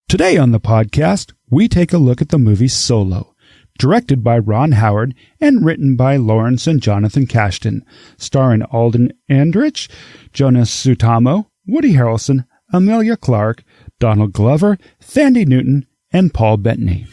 Today on the podcast, we take a look at the movie Solo, directed by Ron Howard and written by Lawrence and Jonathan Kasdan, starring Alden Ehrenreich, Joonas Suotamo, Woody Harrelson, Emilia Clarke, Donald Glover, Thandie Newton, and Paul Bettany.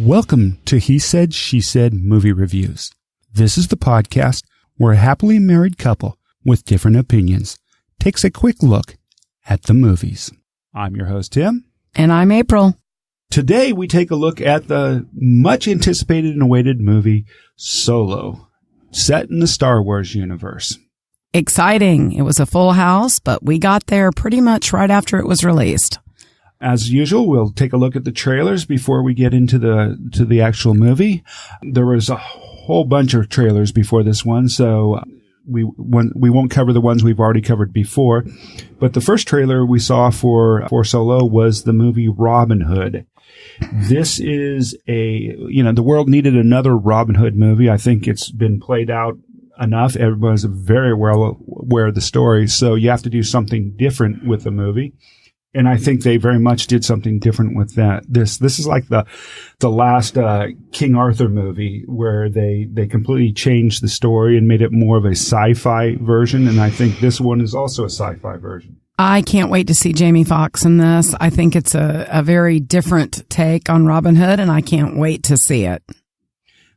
Welcome to He Said, She Said Movie Reviews. This is the podcast where a happily married couple with different opinions takes a quick look at the movies. I'm your host, Tim. And I'm April. Today we take a look at the much anticipated and awaited movie Solo, set in the Star Wars universe. Exciting. It was a full house, but we got there pretty much right after it was released. As usual, we'll take a look at the trailers before we get into the actual movie. There was a whole bunch of trailers before this one, so we won't cover the ones we've already covered before. But the first trailer we saw for Solo was the movie Robin Hood. This is the world needed another Robin Hood movie. I think it's been played out enough. Everyone's very well aware of the story, so you have to do something different with the movie. And I think they very much did something different with that. This is like the last King Arthur movie where they completely changed the story and made it more of a sci-fi version. And I think this one is also a sci-fi version. I can't wait to see Jamie Foxx in this. I think it's a very different take on Robin Hood, and I can't wait to see it.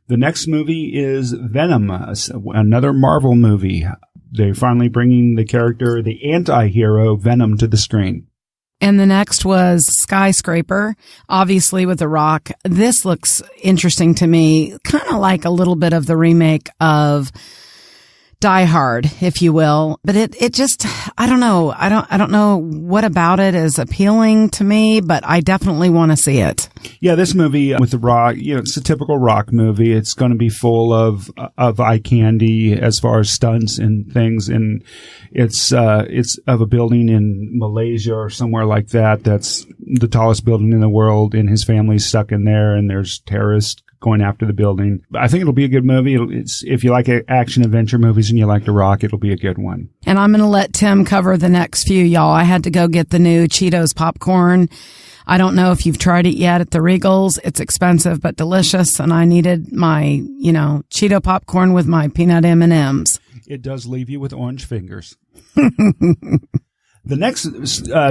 The next movie is Venom, another Marvel movie. They're finally bringing the character, the anti-hero Venom, to the screen. And the next was Skyscraper, obviously with The Rock. This looks interesting to me, kind of like a little bit of the remake of Die Hard, if you will. But it just, I don't know. I don't know what about it is appealing to me, but I definitely want to see it. Yeah, this movie with The Rock, it's a typical Rock movie. It's going to be full of eye candy as far as stunts and things. And it's of a building in Malaysia or somewhere like that. That's the tallest building in the world, and his family's stuck in there, and there's terrorists going after the building. I think it'll be a good movie. If you like action adventure movies and you like The Rock, it'll be a good one. And I'm going to let Tim cover the next few, y'all. I had to go get the new Cheetos popcorn. I don't know if you've tried it yet at the Regals. It's expensive but delicious, and I needed my, Cheeto popcorn with my peanut M&Ms. It does leave you with orange fingers. The next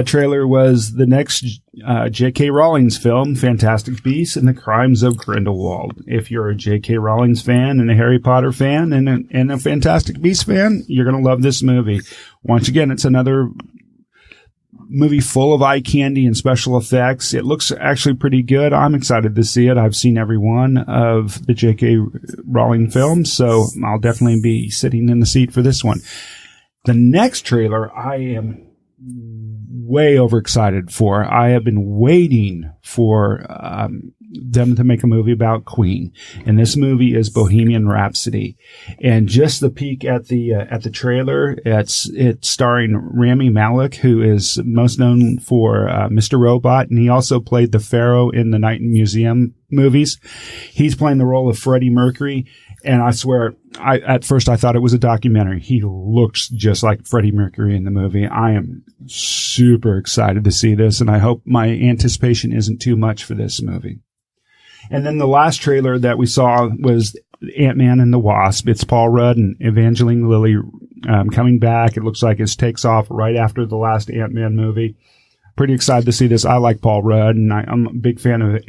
trailer was the next J.K. Rowling's film, Fantastic Beasts and the Crimes of Grindlewald. If you're a J.K. Rowling's fan and a Harry Potter fan and a Fantastic Beasts fan, you're going to love this movie. Once again, it's another movie full of eye candy and special effects. It looks actually pretty good. I'm excited to see it. I've seen every one of the J.K. Rowling films, so I'll definitely be sitting in the seat for this one. The next trailer I am way overexcited for. I have been waiting for them to make a movie about Queen, and this movie is Bohemian Rhapsody. And just the peek at the trailer, it's starring Rami Malek, who is most known for Mr. Robot, and he also played the Pharaoh in the Night in Museum movies. He's playing the role of Freddie Mercury. And I swear, at first I thought it was a documentary. He looks just like Freddie Mercury in the movie. I am super excited to see this, and I hope my anticipation isn't too much for this movie. And then the last trailer that we saw was Man and The Wasp. It's Paul Rudd and Evangeline Lilly coming back. It looks like it takes off right after the last Ant-Man movie. Pretty excited to see this. I like Paul Rudd, and I'm a big fan of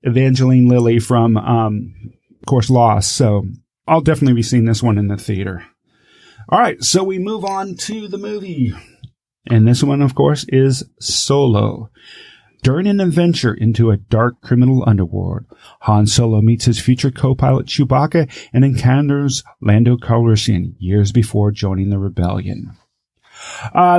Evangeline Lilly from of course, Lost. So I'll definitely be seeing this one in the theater. All right, so we move on to the movie. And this one, of course, is Solo. During an adventure into a dark criminal underworld, Han Solo meets his future co-pilot Chewbacca and encounters Lando Calrissian years before joining the rebellion.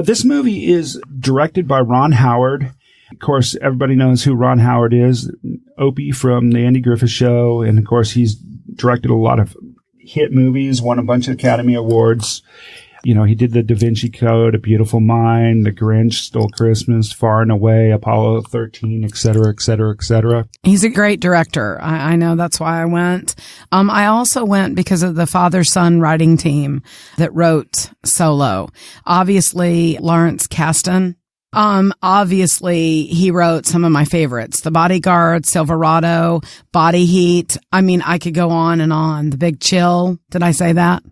This movie is directed by Ron Howard. Of course, everybody knows who Ron Howard is, Opie from The Andy Griffith Show. And, of course, he's directed a lot of hit movies, won a bunch of Academy Awards. He did the Da Vinci Code, A Beautiful Mind, The Grinch, Stole Christmas, Far and Away, Apollo 13, et cetera, et cetera, et cetera. He's a great director. I know that's why I went. I also went because of the father-son writing team that wrote Solo. Obviously, Lawrence Kasdan. Obviously, he wrote some of my favorites, The Bodyguard, Silverado, Body Heat. I mean, I could go on and on. The Big Chill. Did I say that?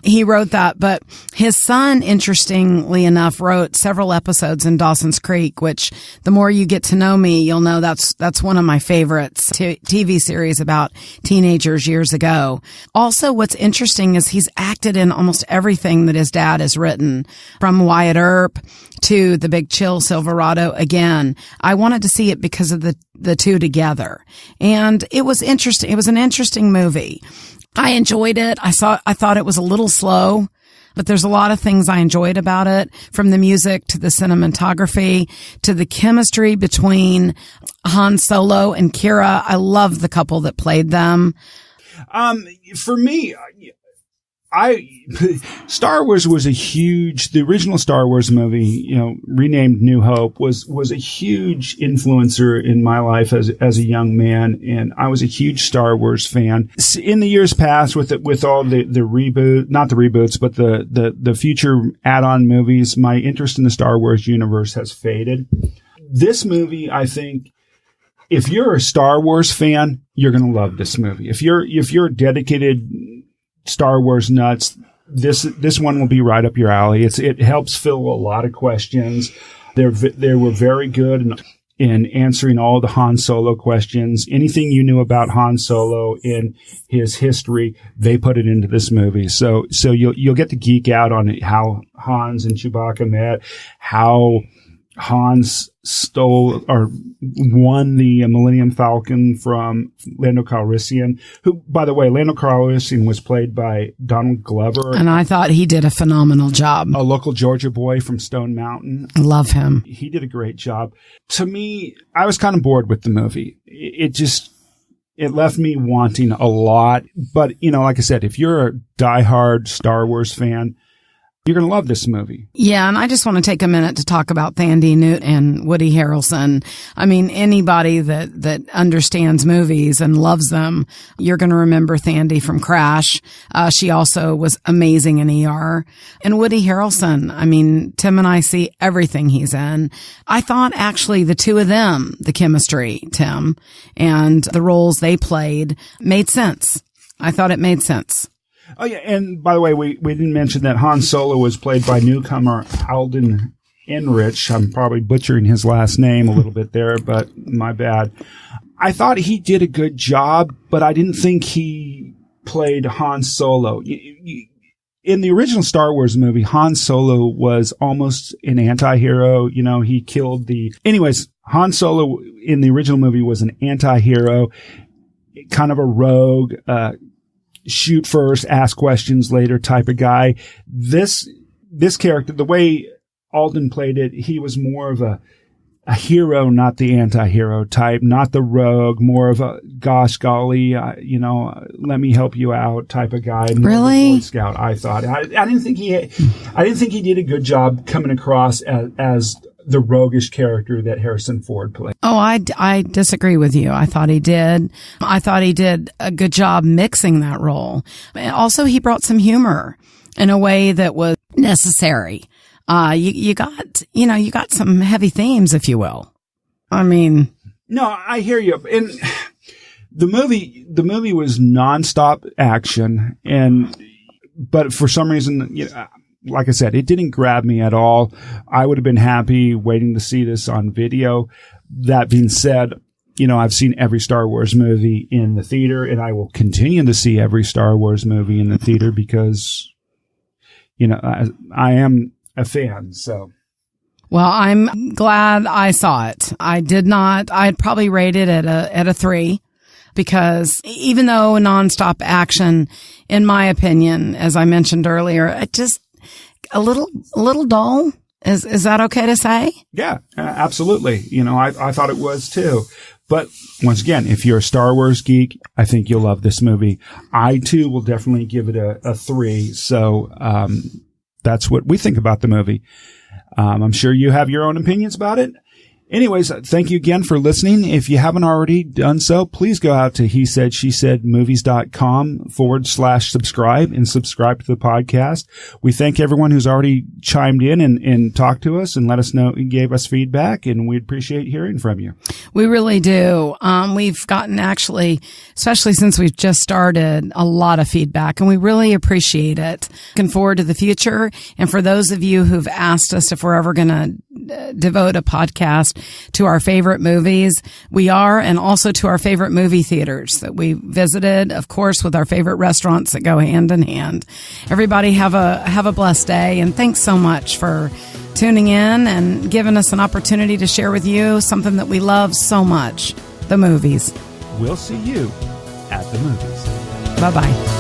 He wrote that, but his son, interestingly enough, wrote several episodes in Dawson's Creek, which the more you get to know me, you'll know that's one of my favorites, TV series about teenagers years ago. Also, what's interesting is he's acted in almost everything that his dad has written, from Wyatt Earp to The Big Chill, Silverado. Again, I wanted to see it because of the two together. And it was interesting. It was an interesting movie. I enjoyed it. I thought it was a little slow, but there's a lot of things I enjoyed about it, from the music to the cinematography to the chemistry between Han Solo and Kira. I love the couple that played them. For me, Star Wars was the original Star Wars movie, renamed New Hope, was a huge influencer in my life as a young man. And I was a huge Star Wars fan. In the years past, with all the reboot, not the reboots, but the future add-on movies, my interest in the Star Wars universe has faded. This movie, I think, if you're a Star Wars fan, you're going to love this movie. If you're a dedicated Star Wars nuts, this one will be right up your alley. It helps fill a lot of questions. They were very good in answering all the Han Solo questions. Anything you knew about Han Solo in his history, they put it into this movie. So you'll get to geek out on how Hans and Chewbacca met, how Hans stole or won the Millennium Falcon from Lando Calrissian, who, by the way, Lando Calrissian was played by Donald Glover. And I thought he did a phenomenal job. A local Georgia boy from Stone Mountain. Love him. He did a great job. To me, I was kind of bored with the movie. It left me wanting a lot. But, like I said, if you're a diehard Star Wars fan, you're going to love this movie. Yeah, and I just want to take a minute to talk about Thandie Newton and Woody Harrelson. I mean, anybody that understands movies and loves them, you're going to remember Thandie from Crash. She also was amazing in ER. And Woody Harrelson, I mean, Tim and I see everything he's in. I thought actually the two of them, the chemistry, Tim, and the roles they played made sense. I thought it made sense. Oh, yeah. And by the way, we didn't mention that Han Solo was played by newcomer Alden Ehrenreich. I'm probably butchering his last name a little bit there, but my bad. I thought he did a good job, but I didn't think he played Han Solo. In the original Star Wars movie, Han Solo was almost an anti-hero. He killed Anyways, Han Solo in the original movie was an anti-hero, kind of a rogue, shoot first, ask questions later type of guy. This character, the way Alden played it, he was more of a hero, not the anti-hero type, not the rogue, more of a gosh golly, let me help you out type of guy. Really? Boy Scout, I thought. I didn't think he did a good job coming across as the roguish character that Harrison Ford played. Oh, I disagree with you. I thought he did. I thought he did a good job mixing that role. Also, he brought some humor in a way that was necessary. You got some heavy themes, if you will. I mean, no, I hear you. And the movie was nonstop action, but for some reason, like I said, it didn't grab me at all. I would have been happy waiting to see this on video. That being said, I've seen every Star Wars movie in the theater, and I will continue to see every Star Wars movie in the theater because, I am a fan. So, well, I'm glad I saw it. I'd probably rate it at a 3. Because even though nonstop action, in my opinion, as I mentioned earlier, it just a little dull. Is that okay to say? Yeah, absolutely. I thought it was too. But once again, if you're a Star Wars geek, I think you'll love this movie. I too will definitely give it a 3. So, that's what we think about the movie. I'm sure you have your own opinions about it. Anyways, thank you again for listening. If you haven't already done so, please go out to hesaidshesAidmovies.com/subscribe and subscribe to the podcast. We thank everyone who's already chimed in and talked to us and let us know and gave us feedback, and we appreciate hearing from you. We really do. We've gotten actually, especially since we've just started, a lot of feedback, and we really appreciate it. Looking forward to the future. And for those of you who've asked us if we're ever going to devote a podcast to our favorite movies, we are, and also to our favorite movie theaters that we visited, of course, with our favorite restaurants that go hand in hand. Everybody have a blessed day, and thanks so much for tuning in and giving us an opportunity to share with you something that we love so much, the movies. We'll see you at the movies. Bye-bye.